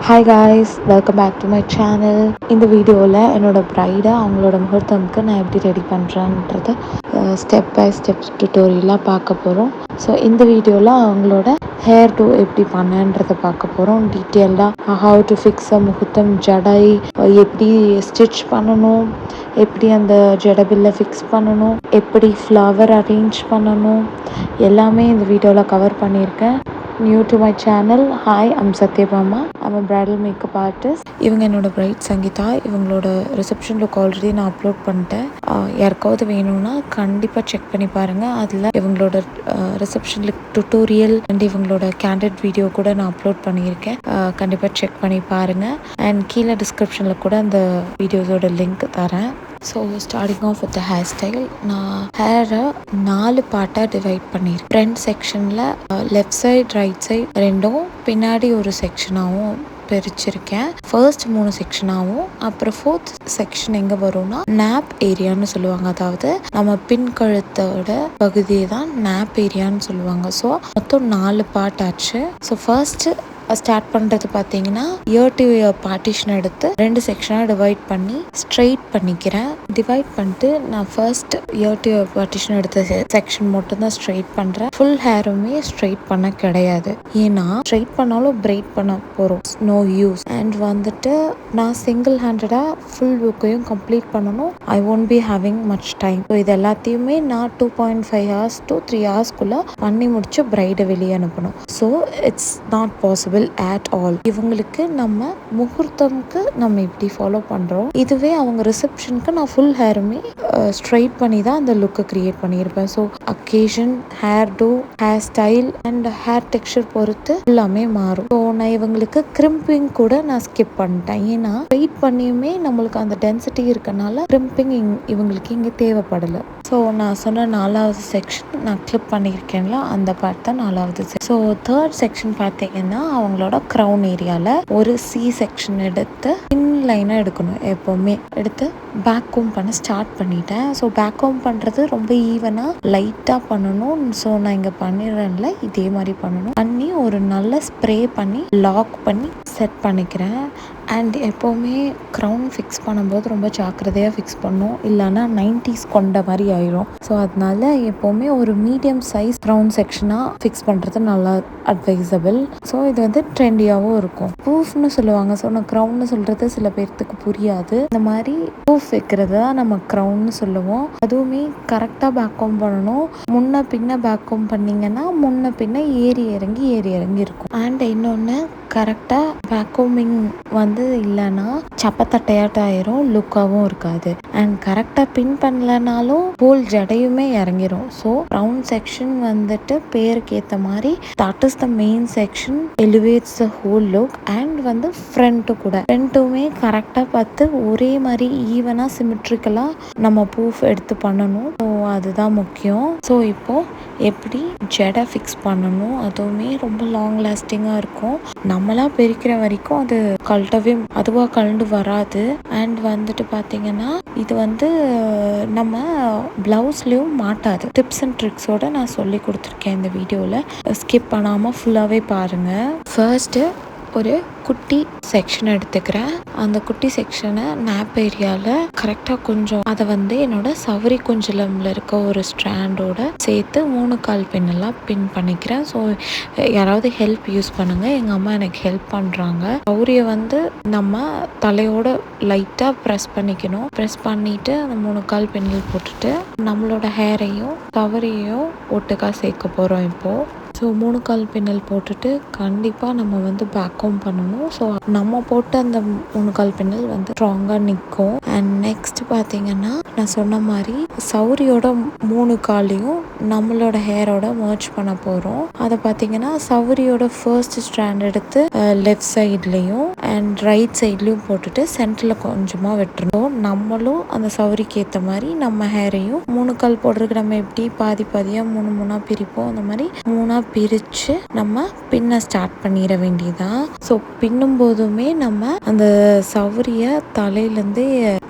Hi guys, welcome back to my channel. இந்த வீடியோவில் என்னோட ப்ரைடை அவங்களோட முகூர்த்தமுக்கு நான் எப்படி ரெடி பண்ணுறேன்றத ஸ்டெப் பை ஸ்டெப் டுட்டோரியலாக பார்க்க போகிறோம். ஸோ இந்த வீடியோவில் அவங்களோட ஹேர் டூ எப்படி பண்ணன்றதை பார்க்க போகிறோம். டீட்டெயிலாக ஹவு டு ஃபிக்ஸ் அ முகூர்த்தம் ஜடை, எப்படி ஸ்டிச் பண்ணணும், எப்படி அந்த ஜடபில்லை ஃபிக்ஸ் பண்ணணும், எப்படி ஃப்ளவர் அரேஞ்ச் பண்ணணும், எல்லாமே இந்த வீடியோவில் கவர் பண்ணியிருக்கேன். New to my channel. Hi, I'm Satyabama. I'm a bridal makeup artist. இவங்க என்னோட பிரைட் சங்கீதா. இவங்களோட ரிசப்ஷன் லுக் ஆல்ரெடி நான் அப்லோட் பண்ணிட்டேன். யாருக்காவது வேணும்னா கண்டிப்பாக செக் பண்ணி பாருங்கள். அதில் இவங்களோட ரிசப்ஷன் லுக் டுட்டோரியல் அண்ட் இவங்களோட கேண்டட் வீடியோ கூட நான் அப்லோட் பண்ணியிருக்கேன். கண்டிப்பாக செக் பண்ணி பாருங்கள். அண்ட் கீழே டிஸ்கிரிப்ஷனில் கூட அந்த வீடியோஸோட லிங்க் தரேன். So starting off with hair style. நான் ஹேரை 4 பார்ட்டாக டிவைட் பண்ணியிருக்கேன். ஃப்ரண்ட் செக்ஷனில் லெஃப்ட் சைட் ரைட் சைட் ரெண்டும், பின்னாடி ஒரு செக்ஷனாகவும் பிரிச்சிருக்கேன். ஃபர்ஸ்ட் 3 செக்ஷனாகவும், அப்புறம் 4th செக்ஷன் எங்கே வரும்னா நேப் ஏரியான்னு சொல்லுவாங்க. அதாவது நம்ம பின் கழுத்தோட பகுதியை தான் நேப் ஏரியான்னு சொல்லுவாங்க. ஸோ மொத்தம் 4 பார்ட் ஆச்சு. ஸோ ஃபர்ஸ்ட் ஸ்டார்ட் பண்ணுறது பார்த்தீங்கன்னா இயர் டு இயர் பார்ட்டிஷன் எடுத்து 2 செக்ஷனாக டிவைட் பண்ணி ஸ்ட்ரெயிட் பண்ணிக்கிறேன். டிவைட் பண்ணிட்டு நான் first year to year partition எடுத்த செக்ஷன் மட்டும்தான் ஸ்ட்ரெயிட் பண்ணுறேன். ஃபுல் ஹேருமே ஸ்ட்ரெயிட் பண்ண கிடையாது. ஏன்னா ஸ்ட்ரெயிட் பண்ணாலும் பிரைட் பண்ண போகிறோம், நோ யூஸ். அண்ட் வந்துட்டு நான் சிங்கிள் ஹேண்டடாக ஃபுல் லுக்கையும் கம்ப்ளீட் பண்ணணும். I won't be having much time. So இது எல்லாத்தையுமே நான் 2.5 hours to 3 hours பண்ணி முடிச்சு பிரைடை வெளியே அனுப்பணும். So it's not possible at all. இவங்களுக்கு நம்ம முகூர்த்தம்க்கு நம்ம இப்படி ஃபாலோ பண்றோம். இதுவே அவங்க ரிசப்ஷனுக்கு நான் ஃபுல் ஹேருமே ஸ்ட்ரைட் பண்ணி தான் அந்த லுக்கை கிரியேட் பண்ணியிருப்பேன். So occasion, hairdo, hair style and hair texture பொறுத்து எல்லாமே மாறும். ஸோ நான் இவங்களுக்கு கிரிம்பிங் கூட நான் ஸ்கிப் பண்ணிட்டேன். ஏன்னா வெயிட் பண்ணியுமே நம்மளுக்கு அந்த டென்சிட்டி இருக்கனால கிரிம்பிங் இவங்களுக்கு இங்கே தேவைப்படலை. ஸோ நான் சொன்ன 4வது செக்ஷன் நான் கிளிப் பண்ணியிருக்கேன்ல, அந்த பார்ட் தான் 4வது செக்ஷன். ஸோ 3rd செக்ஷன் பார்த்தீங்கன்னா அவங்களோட க்ரௌன் ஏரியாவில் ஒரு சி செக்ஷன் எடுத்து லைனாக எடுக்கணும். எப்போவுமே எடுத்து பேக் கோம் பண்ண ஸ்டார்ட் பண்ணிட்டேன். ஸோ பேக் கோம் பண்ணுறது ரொம்ப ஈவனாக லைட்டாக பண்ணணும். ஸோ நான் இங்கே பண்ணிடுறேன்ல, இதே மாதிரி பண்ணி ஒரு நல்ல ஸ்ப்ரே பண்ணி லாக் பண்ணி செட் பண்ணிக்கிறேன். அண்ட் எப்போவுமே க்ரௌன் ஃபிக்ஸ் பண்ணும்போது ரொம்ப ஜாக்கிரதையாக ஃபிக்ஸ் பண்ணும், இல்லைன்னா 90s கொண்ட மாதிரி ஆயிரும். ஸோ அதனால எப்போவுமே ஒரு மீடியம் சைஸ் க்ரௌன் செக்ஷனாக ஃபிக்ஸ் பண்ணுறது நல்லா அட்வைசபிள். ஸோ இது வந்து ட்ரெண்டியாகவும் இருக்கும். ப்ரூஃப்னு சொல்லுவாங்க. ஸோ நான் க்ரௌன்னு சொல்கிறது சில பேர்த்துக்கு புரியாது. இந்த மாதிரி ப்ரூஃப் வைக்கிறது தான் நம்ம க்ரௌன்னு சொல்லுவோம். அதுவுமே கரெக்டாக பேக் கோம் பண்ணணும். முன்ன பின்ன பேக் கோம் பண்ணிங்கன்னா முன்ன பின்ன ஏறி இறங்கி இருக்கும். அண்ட் இன்னொன்று, கரெக்டாக பேக் கோமிங் வந்து இல்லைன்னா சப்பத்தட்டையாட்ட ஆயிரும், லுக்காகவும் இருக்காது. அண்ட் கரெக்டாக பின் பண்ணலனாலும் ஹோல் ஜடையுமே இறங்கிரும். ஸோ ரவுண்ட் செக்ஷன் வந்துட்டு பேருக்கு ஏற்ற மாதிரி that is the main section, elevates the whole look. And வந்து ஃப்ரண்ட்டுமே கரெக்டாக பார்த்து ஒரே மாதிரி ஈவனாக சிமெட்ரிக்கலாக நம்ம ப்ரூஃப் எடுத்து பண்ணணும். ஸோ அதுதான் முக்கியம். ஸோ இப்போது எப்படி ஜடை ஃபிக்ஸ் பண்ணணும், அதுவுமே ரொம்ப லாங் லாஸ்டிங்காக இருக்கும். நம்மளா பிரிக்கிற வரைக்கும் அது அதுவாக கழண்டு வராது. அண்ட் வந்துட்டு பார்த்தீங்கன்னா இது வந்து நம்ம பிளவுஸ்லேயும் மாட்டாது. டிப்ஸ் அண்ட் ட்ரிக்ஸோட நான் சொல்லி கொடுத்துருக்கேன் இந்த வீடியோவில். ஸ்கிப் பண்ணாமல் ஃபுல்லாகவே பாருங்கள். ஃபர்ஸ்ட்டு ஒரு குட்டி செக்ஷன் எடுத்துக்கிறேன். அந்த குட்டி செக்ஷனை நேப் ஏரியாவில் கரெக்டாக கொஞ்சம் அதை வந்து என்னோட சவரி குஞ்சலமில் இருக்க ஒரு ஸ்ட்ராண்டோட சேர்த்து 3/4 பின்னெல்லாம் பின் பண்ணிக்கிறேன். ஸோ யாராவது ஹெல்ப் யூஸ் பண்ணுங்கள். எங்கள் அம்மா எனக்கு ஹெல்ப் பண்ணுறாங்க. சௌரியை வந்து நம்ம தலையோட லைட்டாக ப்ரெஸ் பண்ணிக்கணும். ப்ரெஸ் பண்ணிவிட்டு அந்த 3/4 பின்னல் போட்டுட்டு நம்மளோட ஹேரையும் சவரியையும் ஒட்டுக்காக சேர்க்க போகிறோம் இப்போது. ஸோ 3/4 பின்னல் போட்டுட்டு கண்டிப்பாக நம்ம வந்து பேக் கோம் பண்ணணும். ஸோ நம்ம போட்டு அந்த 3/4 பின்னல் வந்து ஸ்ட்ராங்காக நிற்கும். அண்ட் நெக்ஸ்ட் பார்த்தீங்கன்னா நான் சொன்ன மாதிரி சௌரியோட 3 காலையும் நம்மளோட ஹேரோட மர்ஜ் பண்ண போகிறோம். அதை பார்த்தீங்கன்னா சௌரியோட ஃபர்ஸ்ட் ஸ்ட்ராண்ட் எடுத்து லெஃப்ட் சைட்லேயும் அண்ட் ரைட் சைட்லேயும் போட்டுட்டு சென்டரில் கொஞ்சமாக விட்டுருந்தோம். நம்மளும் அந்த சௌரிக்கு ஏற்ற மாதிரி நம்ம ஹேரையும் 3/4 போடுறதுக்கு நம்ம எப்படி பாதியாக 3 பிரிப்போம், அந்த மாதிரி 3 பிரித்து நம்ம பின்ன ஸ்டார்ட் பண்ணிட வேண்டியதான். ஸோ பின்னும் போதுமே நம்ம அந்த சவுரியை தலையிலேருந்தே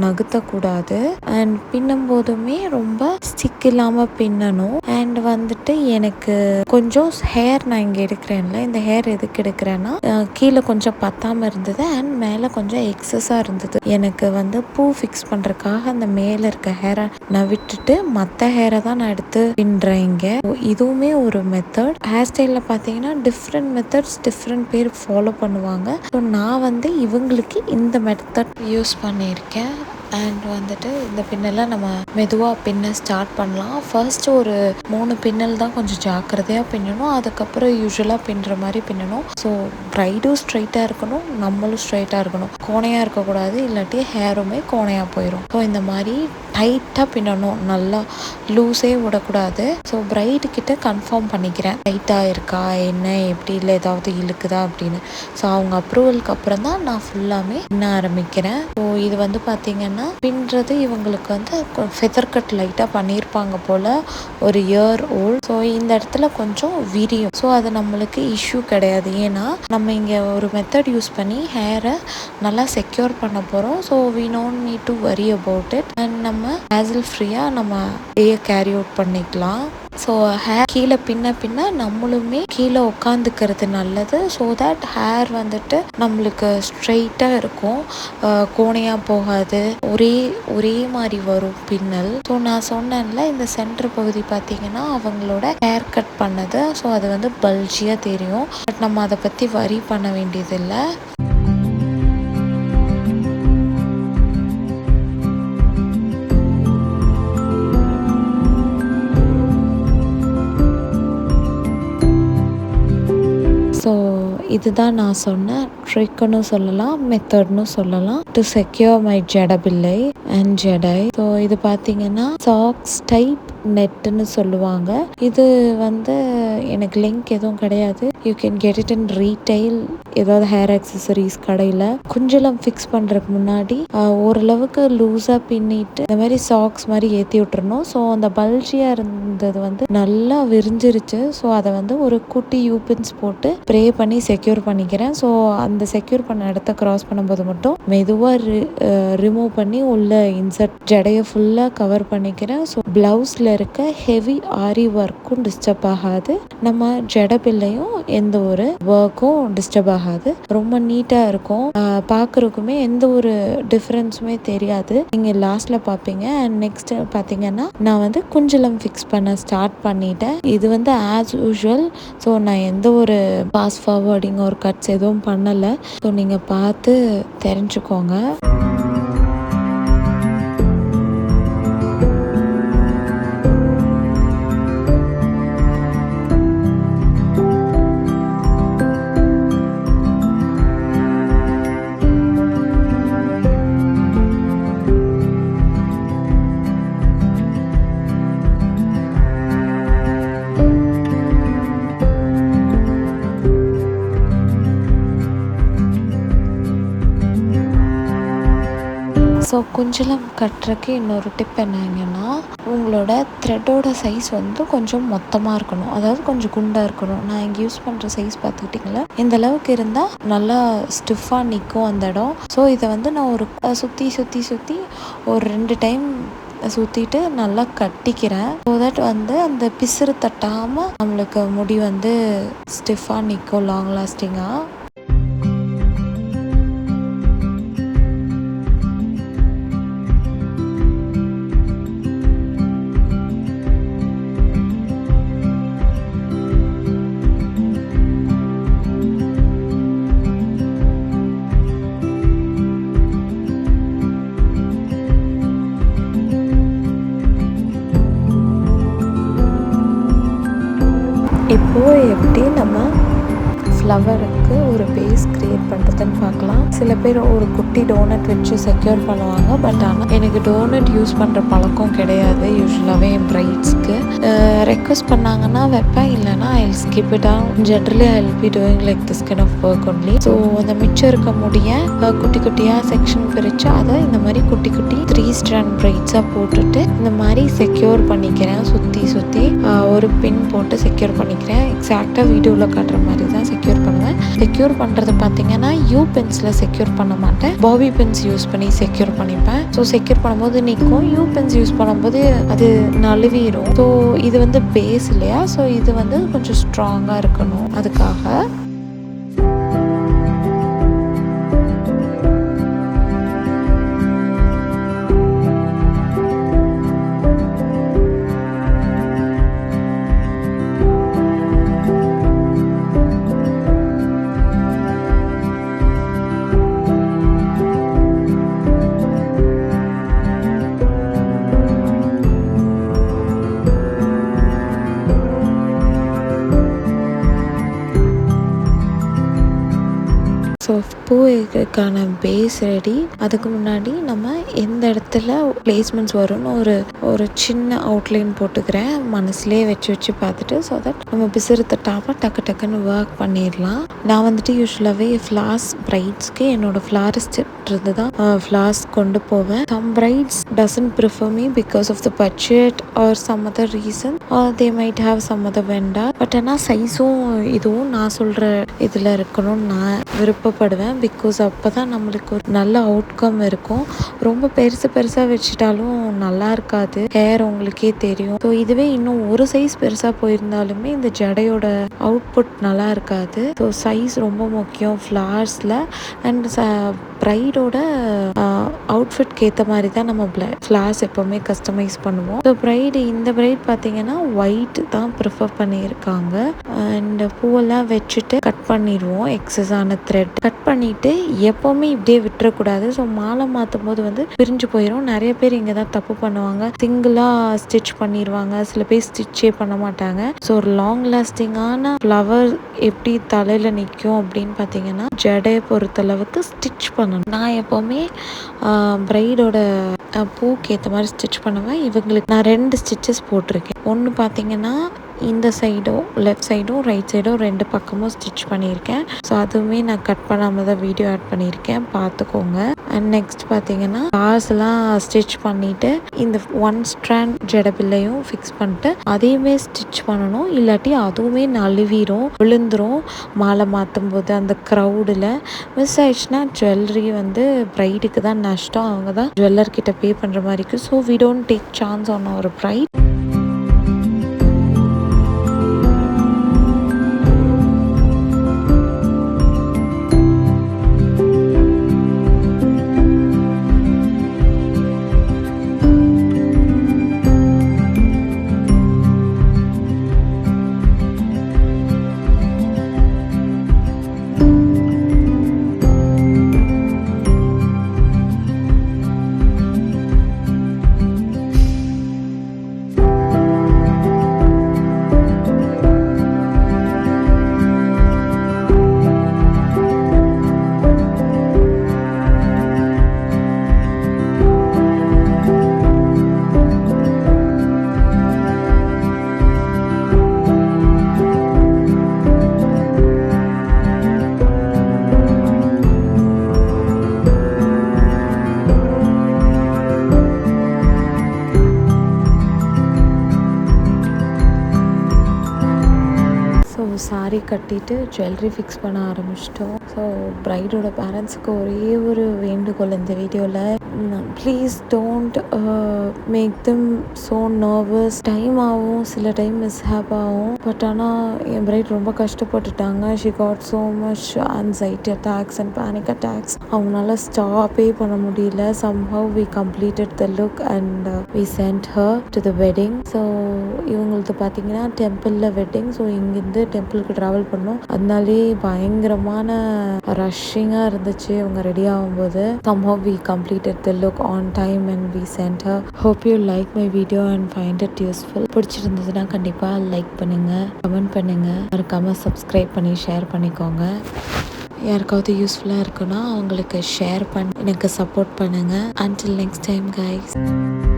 நகர்த்தக்கூடாது. அண்ட் பின்னும் போதுமே ரொம்ப ஸ்டிக் இல்லாமல் பின்னணும். அண்ட் வந்துட்டு எனக்கு கொஞ்சம் ஹேர் நான் இங்கே எடுக்கிறேன்ல, இந்த ஹேர் எதுக்கு எடுக்கிறேன்னா கீழே கொஞ்சம் பத்தாமல் இருந்தது அண்ட் மேலே கொஞ்சம் எக்ஸஸாக இருந்தது. எனக்கு வந்து பூ ஃபிக்ஸ் பண்ணுறதுக்காக அந்த மேலே இருக்க ஹேரை நான் விட்டுட்டு மற்ற ஹேரை தான் நான் எடுத்து பின்னுறேன் இங்கே. இதுவுமே ஒரு மெத்தட். ஹேர் ஸ்டைலில் பார்த்தீங்கன்னா டிஃப்ரெண்ட் மெத்தட்ஸ் டிஃப்ரெண்ட் பேர் ஃபாலோ பண்ணுவாங்க. ஸோ நான் வந்து இவங்களுக்கு இந்த மெத்தட் யூஸ் பண்ணியிருக்கேன். அண்ட் வந்துட்டு இந்த பின்னெல்லாம் நம்ம மெதுவாக பின்ன ஸ்டார்ட் பண்ணலாம். ஃபர்ஸ்ட் ஒரு 3 பின்னல் தான் கொஞ்சம் ஜாக்கிரதையாக பின்னணும். அதுக்கப்புறம் யூஸ்வலாக பின்னுற மாதிரி பின்னணும். ஸோ ப்ரைடும் ஸ்ட்ரைட்டாக இருக்கணும், நம்மளும் ஸ்ட்ரைட்டாக இருக்கணும், கோணையாக இருக்கக்கூடாது, இல்லாட்டி ஹேருமே கோணையாக போயிடும். ஸோ இந்த மாதிரி டைட்டாக பின்னணும், நல்லா லூஸே விடக்கூடாது. ஸோ பிரைடு கிட்ட கன்ஃபார்ம் பண்ணிக்கிறேன் டைட்டாக இருக்கா என்ன எப்படி, இல்லை ஏதாவது இழுக்குதா அப்படின்னு. ஸோ அவங்க அப்ரூவலுக்கு அப்புறம் தான் நான் ஃபுல்லாமே பின்ன ஆரம்பிக்கிறேன். ஸோ இது வந்து பார்த்தீங்கன்னா பின்றது இவங்களுக்கு வந்து ஃபெதர் கட் லைட்டாக பண்ணியிருப்பாங்க போல், ஒரு இயர் ஓல்ட். ஸோ இந்த இடத்துல கொஞ்சம் விரியும். ஸோ அது நம்மளுக்கு இஷ்யூ கிடையாது. ஏன்னா நம்ம இங்கே ஒரு மெத்தட் யூஸ் பண்ணி ஹேரை நல்லா செக்யூர் பண்ண போகிறோம். So we don't need to worry about it. And நம்ம ஹேசல் ஃப்ரீயாக நம்ம டேயை கேரி அவுட் பண்ணிக்கலாம். ஸோ ஹேர் கீழே பின்ன நம்மளுமே கீழே உட்காந்துக்கிறது நல்லது. ஸோ தட் ஹேர் வந்துட்டு நம்மளுக்கு ஸ்ட்ரெயிட்டாக இருக்கும், கோணையாக போகாது, ஒரே மாதிரி வரும் பின்னல். ஸோ நான் சொன்னேன்ல இந்த சென்டர் பகுதி பார்த்தீங்கன்னா அவங்களோட ஹேர் கட் பண்ணது. ஸோ அது வந்து பல்ஜியாக தெரியும். பட் நம்ம அதை பற்றி வரி பண்ண வேண்டியதில்லை. ஸோ இதுதான் நான் சொன்ன ட்ரிக்குன்னு சொல்லலாம், மெத்தட்னு சொல்லலாம், டு செக்யூர் மை ஜடபில்லை அண்ட் ஜடை. ஸோ இது பார்த்தீங்கன்னா சாக்ஸ் டைப் நெட்டுன்னு சொல்லுவாங்க. இது வந்து எனக்கு லிங்க் எதுவும் கிடையாது. You can get it in retail, ஏதாவது ஹேர் ஆக்சசரிஸ் கடையில். குஞ்சலம் ஃபிக்ஸ் பண்ணுறதுக்கு முன்னாடி ஓரளவுக்கு லூஸாக பின்னிட்டு இந்த மாதிரி சாக்ஸ் மாதிரி ஏற்றி விட்டுறணும். ஸோ அந்த பல்ஜியாக இருந்தது வந்து நல்லா விரிஞ்சிருச்சு. ஸோ அதை வந்து ஒரு குட்டி யூபின்ஸ் போட்டு ப்ரே பண்ணி செக்யூர் பண்ணிக்கிறேன். ஸோ அந்த செக்யூர் பண்ண இடத்த கிராஸ் பண்ணும்போது மட்டும் மெதுவாக ரிமூவ் பண்ணி உள்ள இன்சர்ட் ஜடையை ஃபுல்லாக கவர் பண்ணிக்கிறேன். ஸோ ப்ளவுஸில் இருக்க ஹெவி ஆரி ஒர்க்கும் டிஸ்டர்ப் ஆகாது, நம்ம ஜடபில்லையும் எந்த ஒரு ஒர்க்கும் டிஸ்டர்ப் ஆகாது, ரொம்ப நீட்டாக இருக்கும். பார்க்குறதுக்குமே எந்த ஒரு டிஃப்ரென்ஸுமே தெரியாது. நீங்கள் லாஸ்ட்டில் பார்ப்பீங்க. அண்ட் நெக்ஸ்ட் பார்த்தீங்கன்னா நான் வந்து குஞ்சலம் ஃபிக்ஸ் பண்ண ஸ்டார்ட் பண்ணிட்டேன். இது வந்து ஆஸ் யூஷுவல். ஸோ நான் எந்த ஒரு பாஸ் ஃபார்வர்டிங் ஒரு கட்ஸ் எதுவும் பண்ணலை. ஸோ நீங்கள் பார்த்து தெரிஞ்சுக்கோங்க. ஸோ குஞ்சலம் கட்டுறதுக்கு இன்னொரு டிப் என்னங்கன்னா, உங்களோட த்ரெட்டோட சைஸ் வந்து கொஞ்சம் மொத்தமாக இருக்கணும், அதாவது கொஞ்சம் குண்டாக இருக்கணும். நான் இங்கே யூஸ் பண்ணுற சைஸ் பார்த்துக்கிட்டிங்களா, இந்த அளவுக்கு இருந்தால் நல்லா ஸ்டிஃபாக நிற்கும் அந்த இடம். ஸோ இதை வந்து நான் ஒரு சுற்றி ஒரு 2 டைம் சுற்றிட்டு நல்லா கட்டிக்கிறேன். ஸோ தட் வந்து அந்த பிசுறு தட்டாமல் நம்மளுக்கு முடி வந்து ஸ்டிஃபாக நிற்கும், லாங் லாஸ்டிங்காக. இப்போது எப்படி நம்ம ஃப்ளவருக்கு ஒரு பேஸ் க்ரியேட் பண்ணுறதுன்னு பார்க்கலாம். சில பேர் ஒரு குட்டி டோனட் வச்சு செக்யூர் பண்ணுவாங்க. பட் ஆனால் எனக்கு டோனட் யூஸ் பண்ணுற பழக்கம் கிடையாது. யூஸ்வலாகவே என் பிரைட்ஸ்க்கு ரெக்வஸ்ட் பண்ணாங்கன்னா வைப்பேன், இல்லைனா I skip it on. Generally I will be doing like this kind of work only. So அந்த மிச்சம் இருக்க முடிய குட்டி குட்டியாக செக்ஷன் பிரித்து அதை இந்த மாதிரி குட்டி குட்டி 3 ஸ்ட்ராண்ட் பிரைட்ஸாக போட்டுட்டு இந்த மாதிரி செக்யூர் பண்ணிக்கிறேன். சுற்றி ஒரு பின் போட்டு செக்யூர் பண்ணிக்கிறேன். எக்ஸாக்டாக வீடியோவில் காட்டுற மாதிரி தான் செக்யூர் பண்ணுவேன். செக்யூர் பண்ணுறது பார்த்தீங்கன்னா பென்ஸில் செக்யூர் பண்ண மாட்டேன், பாபி பென்ஸ் யூஸ் பண்ணி செக்யூர் பண்ணிப்பேன். ஸோ செக்யூர் பண்ணும்போது நிற்கும். பென்ஸ் யூஸ் பண்ணும்போது அது நழுவிடும். ஸோ இது வந்து பேஸ் இல்லையா, ஸோ இது வந்து கொஞ்சம் ஸ்ட்ராங்காக இருக்கணும். அதுக்காக ஸோ பூ வைக்கிறதுக்கான பேஸ் ரெடி. அதுக்கு முன்னாடி நம்ம எந்த இடத்துல பிளேஸ்மெண்ட்ஸ் வரும்னு ஒரு சின்ன அவுட்லைன் போட்டுக்கிறேன், மனசுலேயே வச்சு பார்த்துட்டு. ஸோ தட் நம்ம பிசுறு தட்டாமல் டக்குன்னு ஒர்க் பண்ணிடலாம். நான் வந்துட்டு யூஸ்வலாகவே ஃப்ளார்ஸ் பிரைட்ஸ்க்கு என்னோட ஃப்ளாரிஸ்ட் இருந்து தான் ஃப்ளார்ஸ் கொண்டு போவேன். Some brides doesn't prefer me because of the budget or some other reason, or they might have some other vendor. But ஆனால் சைஸும் இதுவும் நான் சொல்கிற இதில் இருக்கணும்னு நான் விருப்பப்படுவேன். பிகாஸ் அப்போ தான் நம்மளுக்கு ஒரு நல்ல அவுட்கம் இருக்கும். ரொம்ப பெருசாக வச்சுட்டாலும் நல்லா இருக்காது, ஹேர் உங்களுக்கே தெரியும். ஸோ இதுவே இன்னும் ஒரு சைஸ் பெருசாக போயிருந்தாலுமே இந்த ஜடையோட அவுட்புட் நல்லா இருக்காது. ஸோ சைஸ் ரொம்ப முக்கியம் ஃப்ளார்ஸில். அண்ட் பிரைடோட அவுட்ஃபிட்க்கு ஏற்ற மாதிரி தான் நம்ம ஃப்ளார்ஸ் எப்போவுமே கஸ்டமைஸ் பண்ணுவோம். ஸோ இந்த பிரைட் பார்த்தீங்கன்னா ஒயிட் தான் ப்ரிஃபர் பண்ணியிருக்காங்க. அண்ட் பூவெல்லாம் வச்சுட்டு கட் பண்ணிடுவோம். எக்ஸஸ் ஆன த்ரெட் கட் பண்ணிவிட்டு எப்போவுமே இப்படியே விட்டுறக்கூடாது. ஸோ மாலை மாற்றும் போது வந்து பிரிஞ்சு போயிடும். நிறைய பேர் இங்கே தான் தப்பு பண்ணுவாங்க, சிங்கிளாக ஸ்டிச் பண்ணிடுவாங்க. சில பேர் ஸ்டிச்சே பண்ண மாட்டாங்க. ஸோ ஒரு லாங் லாஸ்டிங்கான ஃப்ளவர் எப்படி தலையில் நிற்கும் அப்படின்னு பார்த்தீங்கன்னா ஜடையை பொறுத்தளவுக்கு ஸ்டிச் பண்ணணும். நான் எப்போவுமே பிரைடோட பூக்கு ஏற்ற மாதிரி ஸ்டிச் பண்ணுவேன். இவங்களுக்கு நான் 2 ஸ்டிச்சஸ் போட்டிருக்கேன். ஒன்று பார்த்தீங்கன்னா இந்த சைடும் லெஃப்ட் சைடும் ரைட் சைடும் 2 பக்கமும் ஸ்டிச் பண்ணியிருக்கேன். ஸோ அதுவுமே நான் கட் பண்ணாமல் தான் வீடியோ ஆட் பண்ணியிருக்கேன், பார்த்துக்கோங்க. அண்ட் நெக்ஸ்ட் பார்த்தீங்கன்னா காசெல்லாம் ஸ்டிச் பண்ணிவிட்டு இந்த 1 ஸ்ட்ராண்ட் ஜடபில்லையும் ஃபிக்ஸ் பண்ணிட்டு அதையுமே ஸ்டிச் பண்ணணும். இல்லாட்டி அதுவுமே நழுவிடும், விழுந்துரும். மாலை மாற்றும் போது அந்த க்ரௌடில் மிஸ் ஆயிடுச்சுன்னா ஜுவல்லரி வந்து பிரைடுக்கு தான் நஷ்டம். அவங்க தான் ஜுவல்லர்கிட்ட பே பண்ணுற மாதிரி இருக்குது. So we don't take chance on our bride. Sari கட்டிட்டு ஜுவல்லரி ஃபிக்ஸ் பண்ண ஆரம்பிச்சிட்டோம். ஸோ பிரைடோட பேரண்ட்ஸுக்கு ஒரே ஒரு வேண்டுகோள் இந்த வீடியோவில், please don't make them so nervous. Time ஆகும், சில டைம் மிஸ்ஹேப் ஆகும். பட் ஆனால் என் பிரைட் ரொம்ப கஷ்டப்பட்டுட்டாங்க. She got so much anxiety attacks and panic attacks. அவங்களால ஸ்டாப்பே பண்ண முடியல. somehow we completed the look and we sent her to the wedding. So இவங்களுக்கு பார்த்தீங்கன்னா டெம்பிளில் வெட்டிங். ஸோ இங்கேருந்து டெம்பிளுக்கு ட்ராவல் பண்ணோம். அதனாலே பயங்கரமான ரஷ்ஷிங்காக இருந்துச்சு இவங்க ரெடி ஆகும்போது. somehow we completed the look on time and we sent her. hope you like my video and find it useful. பிடிச்சிருந்ததுன்னா கண்டிப்பாக லைக் பண்ணுங்கள், கமெண்ட் பண்ணுங்கள், மறக்காமல் சப்ஸ்கிரைப் பண்ணி ஷேர் பண்ணிக்கோங்க. யாருக்காவது யூஸ்ஃபுல்லாக இருக்குன்னா அவங்களுக்கு ஷேர் பண்ணி எனக்கு சப்போர்ட் பண்ணுங்கள். Until next time guys.